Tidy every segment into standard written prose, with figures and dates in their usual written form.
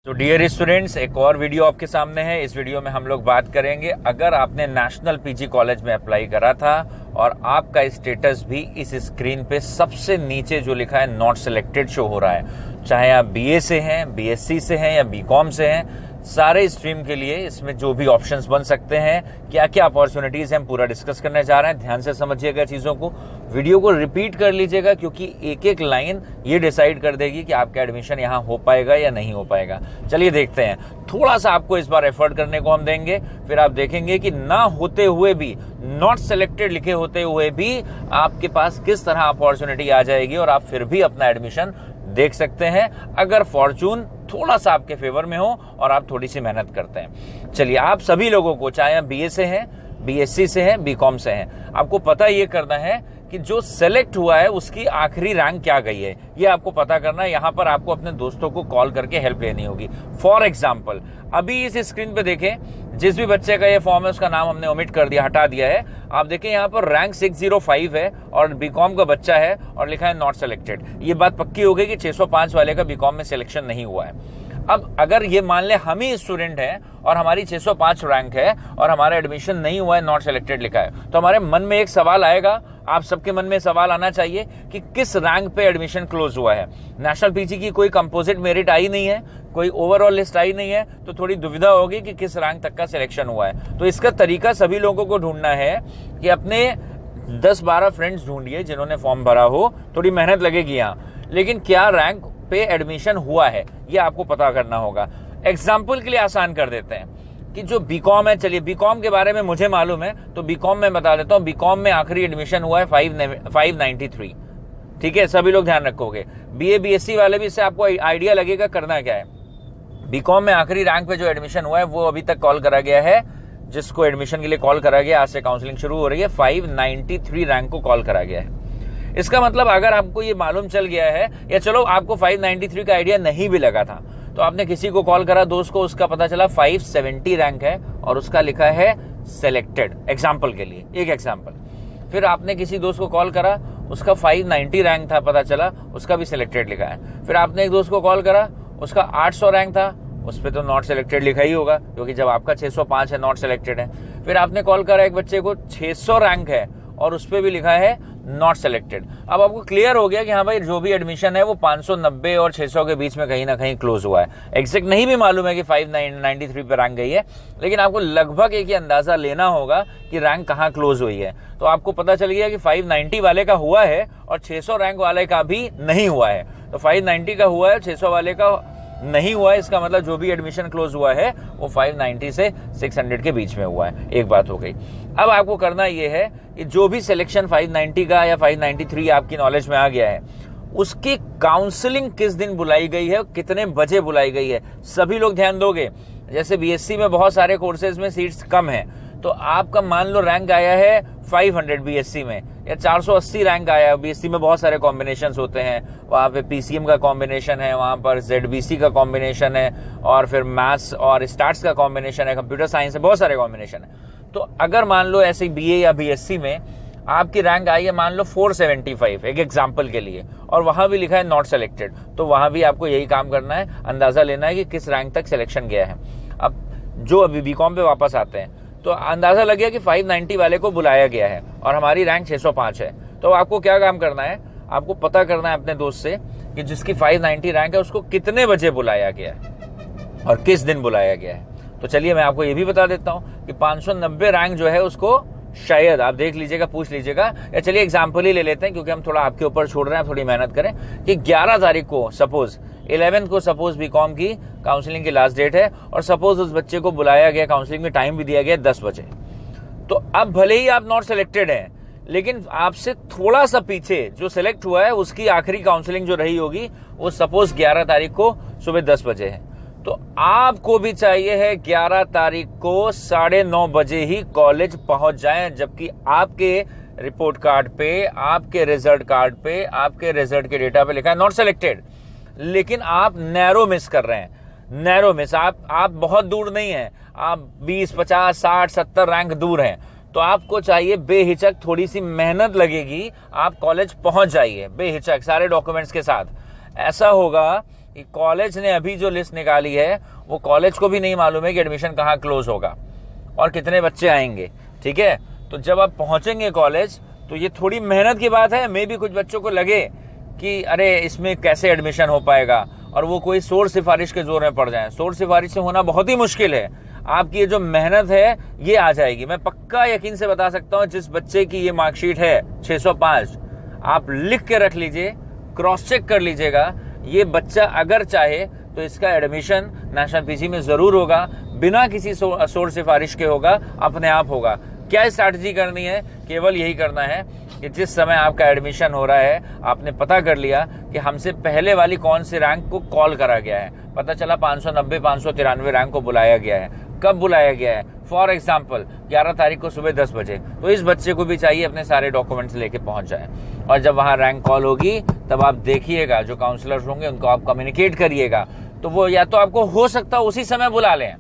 तो dear students, एक और वीडियो आपके सामने है। इस वीडियो में हम लोग बात करेंगे, अगर आपने नेशनल पीजी कॉलेज में अप्लाई करा था और आपका स्टेटस भी इस स्क्रीन पे सबसे नीचे जो लिखा है नॉट सिलेक्टेड शो हो रहा है, चाहे आप बीए से हैं, बीएससी से हैं या बीकॉम से हैं, सारे स्ट्रीम के लिए इसमें जो भी ऑप्शंस बन सकते हैं, क्या क्या अपॉर्चुनिटीज हैं, हम पूरा डिस्कस करने जा रहे हैं। ध्यान से समझिएगा चीजों को, वीडियो को रिपीट कर लीजिएगा, क्योंकि एक एक लाइन ये डिसाइड कर देगी कि आपका एडमिशन यहाँ हो पाएगा या नहीं हो पाएगा। चलिए देखते हैं। थोड़ा सा आपको इस बार एफर्ट करने को हम देंगे, फिर आप देखेंगे कि ना होते हुए भी, नॉट सिलेक्टेड लिखे होते हुए भी आपके पास किस तरह अपॉर्चुनिटी आ जाएगी और आप फिर भी अपना एडमिशन देख सकते हैं, अगर फॉर्चून थोड़ा सा आपके फेवर में हो और आप थोड़ी सी मेहनत करते हैं। चलिए, आप सभी लोगों को, चाहे आप बीए से हैं, बीएससी से हैं, बीकॉम से हैं, आपको पता ये करना है कि जो सेलेक्ट हुआ है उसकी आखिरी रैंक क्या गई है, ये आपको पता करना है। यहां पर आपको अपने दोस्तों को कॉल करके हेल्प लेनी होगी। फॉर एग्जाम्पल, अभी इस स्क्रीन पे देखें, जिस भी बच्चे का ये फॉर्म है उसका नाम हमने ओमिट कर दिया, हटा दिया है। आप देखें यहाँ पर रैंक 605 है और बीकॉम का बच्चा है और लिखा है नॉट सिलेक्टेड। ये बात पक्की हो गई कि 605 वाले का बीकॉम में सिलेक्शन नहीं हुआ है। अब अगर ये मान ले हम ही स्टूडेंट हैं और हमारी 605 रैंक है और हमारा एडमिशन नहीं हुआ है, नॉट सिलेक्टेड लिखा है, तो हमारे मन में एक सवाल आएगा, आप सबके मन में सवाल आना चाहिए कि किस रैंक पे एडमिशन क्लोज हुआ है। नेशनल पीजी की कोई कंपोजिट मेरिट आई नहीं है, कोई ओवरऑल लिस्ट आई नहीं है, तो थोड़ी दुविधा होगी कि किस रैंक तक का सिलेक्शन हुआ है। तो इसका तरीका सभी लोगों को ढूंढना है कि अपने 10-12 फ्रेंड्स ढूंढिए जिन्होंने फॉर्म भरा हो, थोड़ी मेहनत लगेगी यहाँ, लेकिन क्या रैंक पे एडमिशन हुआ है ये आपको पता करना होगा। एग्जाम्पल के लिए आसान कर देते हैं कि जो बीकॉम है, चलिए बीकॉम के बारे में मुझे मालूम है तो बीकॉम में बता देता हूं। बीकॉम में आखिरी एडमिशन हुआ है 593। ठीक है, सभी लोग ध्यान रखोगे। बीए बीएससी वाले भी, इससे आपको आइडिया लगेगा करना क्या है। बीकॉम में आखिरी रैंक पे जो एडमिशन हुआ है वो अभी तक कॉल करा गया है, जिसको एडमिशन के लिए कॉल करा गया, आज से काउंसलिंग शुरू हो रही है, 593 रैंक को कॉल करा गया है। इसका मतलब अगर आपको ये मालूम चल गया है, या चलो आपको 593 का आइडिया नहीं भी लगा था, तो आपने किसी को कॉल करा, दोस्त को, उसका पता चला 570 रैंक है और उसका लिखा है सिलेक्टेड, एग्जाम्पल के लिए, एक एग्जाम्पल। फिर आपने किसी दोस्त को कॉल करा, उसका 590 रैंक था, पता चला उसका भी सिलेक्टेड लिखा है। फिर आपने एक दोस्त को कॉल करा, उसका 800 रैंक था, उस पर तो नॉट सिलेक्टेड लिखा ही होगा, क्योंकि जब आपका 605 है, नॉट सिलेक्टेड है। फिर आपने कॉल करा एक बच्चे को, 600 रैंक है और उस पर भी लिखा है नॉट सिलेक्टेड। अब आपको क्लियर हो गया कि हाँ भाई, जो भी एडमिशन है वो 590 और 600 के बीच में कहीं ना कहीं क्लोज हुआ है। एग्जैक्ट नहीं भी मालूम है कि 593 पे रैंक गई है, लेकिन आपको लगभग एक ही अंदाजा लेना होगा कि रैंक कहाँ क्लोज हुई है। तो आपको पता चल गया कि 590 वाले का हुआ है और 600 रैंक वाले का भी नहीं हुआ है। तो 590 का हुआ है, 600 वाले का नहीं हुआ है, इसका मतलब जो भी एडमिशन क्लोज हुआ है वो 590 से 600 के बीच में हुआ है। एक बात हो गई। अब आपको करना यह है कि जो भी सिलेक्शन 590 का या 593 आपकी नॉलेज में आ गया है, उसकी काउंसलिंग किस दिन बुलाई गई है, कितने बजे बुलाई गई है, सभी लोग ध्यान दोगे। जैसे बीएससी में बहुत सारे कोर्सेज में सीट्स कम है, तो आपका मान लो रैंक आया है 500 बीएससी में, या 480 रैंक आया है। बीएससी में बहुत सारे कॉम्बिनेशंस होते हैं, वहाँ पे पीसीएम का कॉम्बिनेशन है, वहाँ पर जेडबीसी का कॉम्बिनेशन है, और फिर मैथ्स और स्टार्ट्स का कॉम्बिनेशन है, कंप्यूटर साइंस है, बहुत सारे कॉम्बिनेशन है। तो अगर मान लो ऐसे बीए या बीएससी में आपकी रैंक आई है मान लो 475, एक एग्जाम्पल के लिए, और वहां भी लिखा है नॉट सिलेक्टेड, तो वहां भी आपको यही काम करना है, अंदाजा लेना है कि किस रैंक तक सिलेक्शन गया है। अब जो अभी बीकॉम पे वापस आते हैं, तो अंदाजा लग गया कि 590 वाले को बुलाया गया है और हमारी रैंक 605 है। तो आपको क्या काम करना है, आपको पता करना है अपने दोस्त से कि जिसकी 590 रैंक है उसको कितने बजे बुलाया गया है और किस दिन बुलाया गया है। तो चलिए मैं आपको ये भी बता देता हूं कि 590 रैंक जो है उसको शायद आप देख लीजिएगा, पूछ लीजिएगा, या चलिए एग्जाम्पल ही ले लेते हैं क्योंकि हम थोड़ा आपके ऊपर छोड़ रहे हैं, थोड़ी मेहनत करें, कि 11 तारीख को, सपोज 11 को सपोज बीकॉम की काउंसलिंग की लास्ट डेट है और सपोज उस बच्चे को बुलाया गया, काउंसलिंग में टाइम भी दिया गया 10 बजे। तो अब भले ही आप नॉट सिलेक्टेड हैं, लेकिन आपसे थोड़ा सा पीछे जो सिलेक्ट हुआ है उसकी आखिरी काउंसलिंग जो रही होगी वो सपोज 11 तारीख को सुबह 10 बजे है। तो आपको भी चाहिए है 11 तारीख को 9:30 बजे ही कॉलेज पहुंच जाएं, जबकि आपके रिपोर्ट कार्ड पे, आपके रिजल्ट कार्ड पे, आपके रिजल्ट के डेटा पे लिखा है नॉट सिलेक्टेड, लेकिन आप नैरो मिस कर रहे हैं। नैरो मिस, आप बहुत दूर नहीं है, आप 20, 50, 60, 70 रैंक दूर हैं। तो आपको चाहिए बेहिचक, थोड़ी सी मेहनत लगेगी, आप कॉलेज पहुंच जाइए बेहिचक सारे डॉक्यूमेंट्स के साथ। ऐसा होगा कि कॉलेज ने अभी जो लिस्ट निकाली है वो कॉलेज को भी नहीं मालूम है कि एडमिशन कहाँ क्लोज होगा और कितने बच्चे आएंगे। ठीक है, तो जब आप पहुंचेंगे कॉलेज तो ये थोड़ी मेहनत की बात है। मे भी कुछ बच्चों को लगे कि अरे इसमें कैसे एडमिशन हो पाएगा, और वो कोई सोर्स सिफारिश के जोर में पड़ जाए। सोर्स सिफारिश से होना बहुत ही मुश्किल है। आपकी ये जो मेहनत है ये आ जाएगी। मैं पक्का यकीन से बता सकता हूँ, जिस बच्चे की ये मार्कशीट है 605, आप लिख के रख लीजिए, क्रॉस चेक कर लीजिएगा। ये बच्चा अगर चाहे तो इसका एडमिशन नेशनल पीजी में जरूर होगा, बिना किसी सोर्स सिफारिश के होगा, अपने आप होगा। क्या स्ट्रैटेजी करनी है? केवल यही करना है कि जिस समय आपका एडमिशन हो रहा है, आपने पता कर लिया कि हमसे पहले वाली कौन सी रैंक को कॉल करा गया है। पता चला 590 593 रैंक को बुलाया गया है। कब बुलाया गया है? फॉर एग्जाम्पल 11 तारीख को सुबह 10 बजे। तो इस बच्चे को भी चाहिए अपने सारे डॉक्यूमेंट्स लेके पहुंच जाए, और जब वहां रैंक कॉल होगी तब आप देखिएगा, जो काउंसलर्स होंगे उनको आप कम्युनिकेट करिएगा, तो वो या तो आपको हो सकता है उसी समय बुला लें।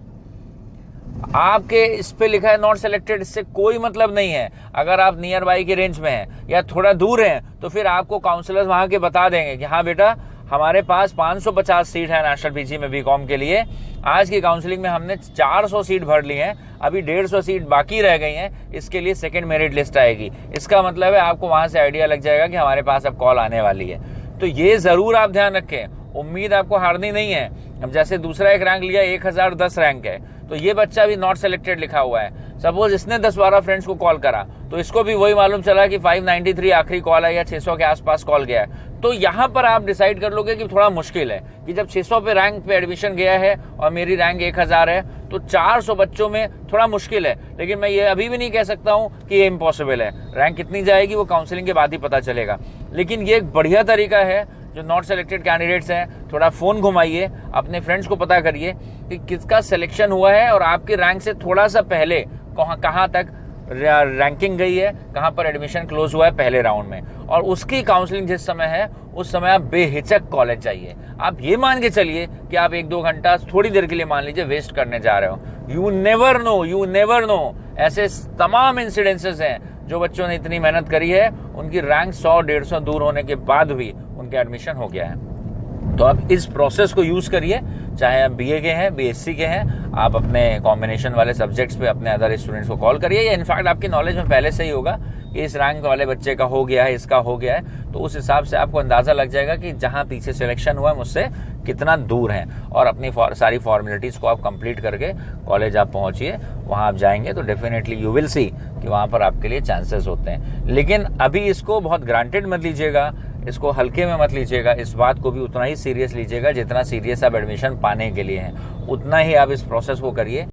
आपके इस पे लिखा है नॉट सिलेक्टेड, इससे कोई मतलब नहीं है। अगर आप नियर बाई के रेंज में हैं या थोड़ा दूर हैं तो फिर आपको काउंसलर्स वहां के बता देंगे कि हाँ बेटा, हमारे पास 550 सीट है नेशनल पीजी में बीकॉम के लिए। आज की काउंसलिंग में हमने 400 सीट भर ली हैं, अभी 150 सीट बाकी रह गई हैं। इसके लिए सेकंड मेरिट लिस्ट आएगी। इसका मतलब है आपको वहां से आइडिया लग जाएगा कि हमारे पास अब कॉल आने वाली है। तो ये जरूर आप ध्यान रखें, उम्मीद आपको हारनी नहीं है। अब जैसे दूसरा एक रैंक लिया, 1010 रैंक है, तो ये बच्चा भी नॉट सिलेक्टेड लिखा हुआ है। सपोज इसने 10-12 फ्रेंड्स को कॉल करा, तो इसको भी वही मालूम चला कि 593 आखिरी कॉल है या 600 के आसपास कॉल गया है। तो यहां पर आप डिसाइड कर लोगे कि थोड़ा मुश्किल है कि जब 600 पे रैंक पे एडमिशन गया है और मेरी रैंक 1000 है, तो 400 बच्चों में थोड़ा मुश्किल है। लेकिन मैं ये अभी भी नहीं कह सकता हूं कि ये इम्पॉसिबल है। रैंक कितनी जाएगी वो काउंसलिंग के बाद ही पता चलेगा। लेकिन ये एक बढ़िया तरीका है, जो नॉट सेलेक्टेड कैंडिडेट्स हैं, थोड़ा फोन घुमाइए, अपने फ्रेंड्स को पता करिए कि किसका सिलेक्शन हुआ है और आपके रैंक से थोड़ा सा पहले कहां तक रैंकिंग गई है, कहां पर एडमिशन क्लोज हुआ है पहले राउंड में, और उसकी काउंसलिंग जिस समय है उस समय आप बेहिचक कॉलेज जाइए। आप ये मान के चलिए कि आप 1-2 घंटा थोड़ी देर के लिए मान लीजिए वेस्ट करने जा रहे हो। You never know. ऐसे तमाम इंसिडेंसेस हैं जो बच्चों ने इतनी मेहनत करी है, उनकी रैंक 100-150 दूर होने के बाद भी उनका एडमिशन हो गया है। तो आप इस प्रोसेस को यूज करिए, चाहे आप बीए के हैं, बीएससी के हैं, आप अपने कॉम्बिनेशन वाले सब्जेक्ट्स पे अपने अदर स्टूडेंट्स को कॉल करिए, या इनफैक्ट आपकी नॉलेज में पहले से ही होगा कि इस रैंक वाले बच्चे का हो गया है, इसका हो गया है, तो उस हिसाब से आपको अंदाजा लग जाएगा कि जहां पीछे सिलेक्शन हुआ है मुझसे कितना दूर है, और अपनी सारी फॉर्मेलिटीज को आप कंप्लीट करके कॉलेज आप पहुंचिए। वहां आप जाएंगे तो डेफिनेटली यू विल सी कि वहां पर आपके लिए चांसेस होते हैं। लेकिन अभी इसको बहुत ग्रांटेड मत लीजिएगा, इसको हल्के में मत लीजिएगा, इस बात को भी उतना ही सीरियस लीजिएगा जितना सीरियस आप एडमिशन पाने के लिए हैं। उतना ही आप इस प्रोसेस को करिए।